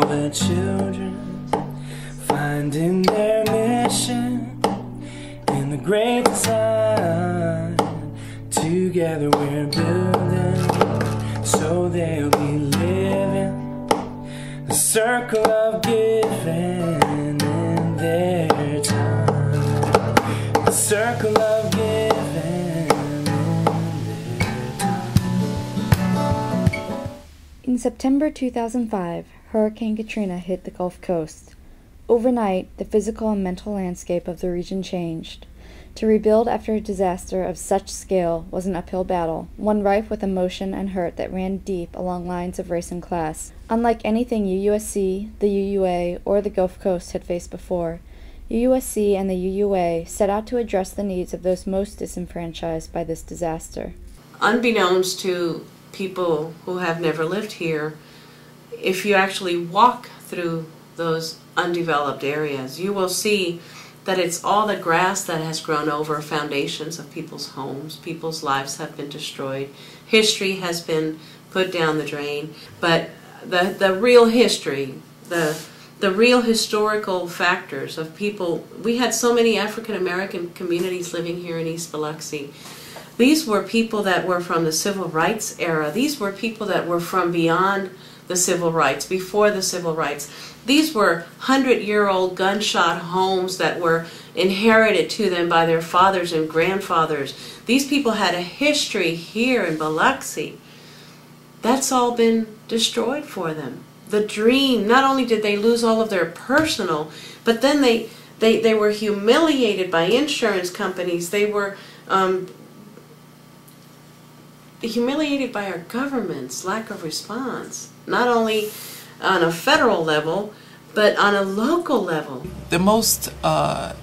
the children finding their mission in the great design. Together we're building, so they'll be living the circle of giving in their time. The circle of giving in their time. In September 2005, Hurricane Katrina hit the Gulf Coast. Overnight, the physical and mental landscape of the region changed. To rebuild after a disaster of such scale was an uphill battle, one rife with emotion and hurt that ran deep along lines of race and class. Unlike anything UUSC, the UUA, or the Gulf Coast had faced before, UUSC and the UUA set out to address the needs of those most disenfranchised by this disaster. Unbeknownst to people who have never lived here, if you actually walk through those undeveloped areas, you will see that it's all the grass that has grown over foundations of people's homes. People's lives have been destroyed. History has been put down the drain. But the real history, the real historical factors of people, we had so many African American communities living here in East Biloxi. These were people that were from the civil rights era. These were people that were from beyond the civil rights, before the civil rights. These were 100-year-old gunshot homes that were inherited to them by their fathers and grandfathers. These people had a history here in Biloxi. That's all been destroyed for them. The dream, not only did they lose all of their personal, but then they were humiliated by insurance companies. They were humiliated by our government's lack of response, not only on a federal level, but on a local level. The most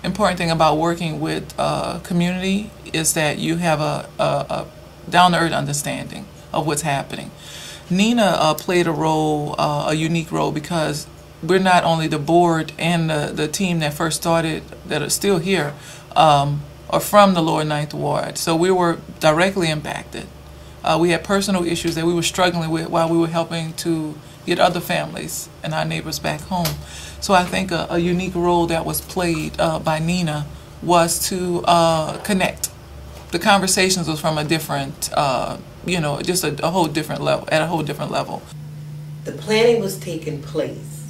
important thing about working with community is that you have a down-to-earth understanding of what's happening. Nina played a role, a unique role, because we're not only the board and the team that first started, that are still here, are from the lower Ninth Ward, so we were directly impacted. We had personal issues that we were struggling with while we were helping to get other families and our neighbors back home. So I think a unique role that was played by Nina was to connect. The conversations was from a different, just a whole different level, at a whole different level. The planning was taking place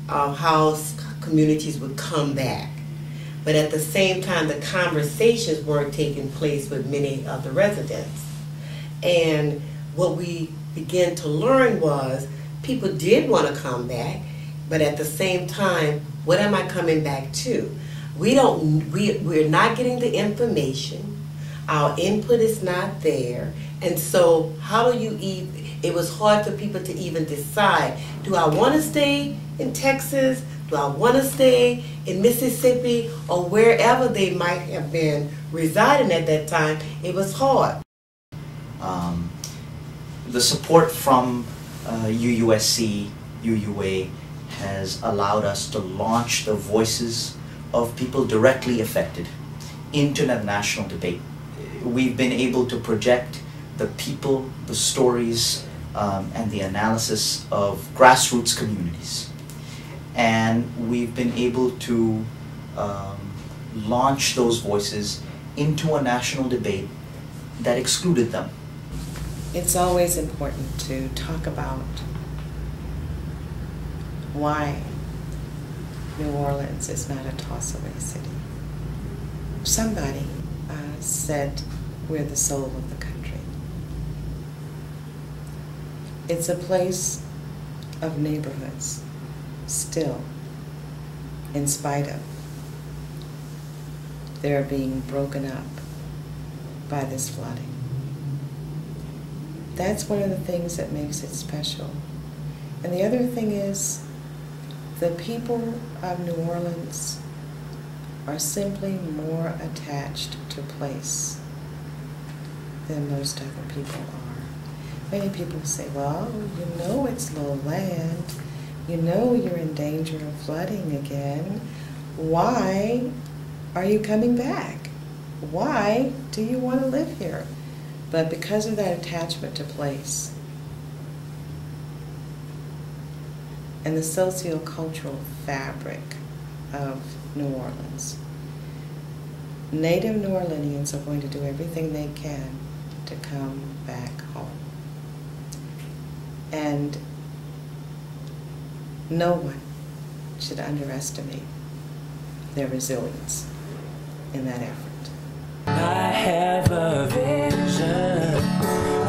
of how communities would come back. But at the same time, the conversations weren't taking place with many of the residents. And what we began to learn was people did want to come back, but at the same time, what am I coming back to? We're not getting the information. Our input is not there. And so how do you even, it was hard for people to even decide, do I want to stay in Texas? Do I want to stay in Mississippi? Or wherever they might have been residing at that time. It was hard. The support from UUSC, UUA has allowed us to launch the voices of people directly affected into the national debate. We've been able to project the people, the stories, and the analysis of grassroots communities. And we've been able to launch those voices into a national debate that excluded them. It's always important to talk about why New Orleans is not a toss-away city. Somebody said we're the soul of the country. It's a place of neighborhoods still, in spite of they're being broken up by this flooding. That's one of the things that makes it special. And the other thing is, the people of New Orleans are simply more attached to place than most other people are. Many people say, well, you know it's low land, you know you're in danger of flooding again. Why are you coming back? Why do you want to live here? But because of that attachment to place, and the sociocultural fabric of New Orleans. Native New Orleanians are going to do everything they can to come back home. And no one should underestimate their resilience in that effort. I have a vision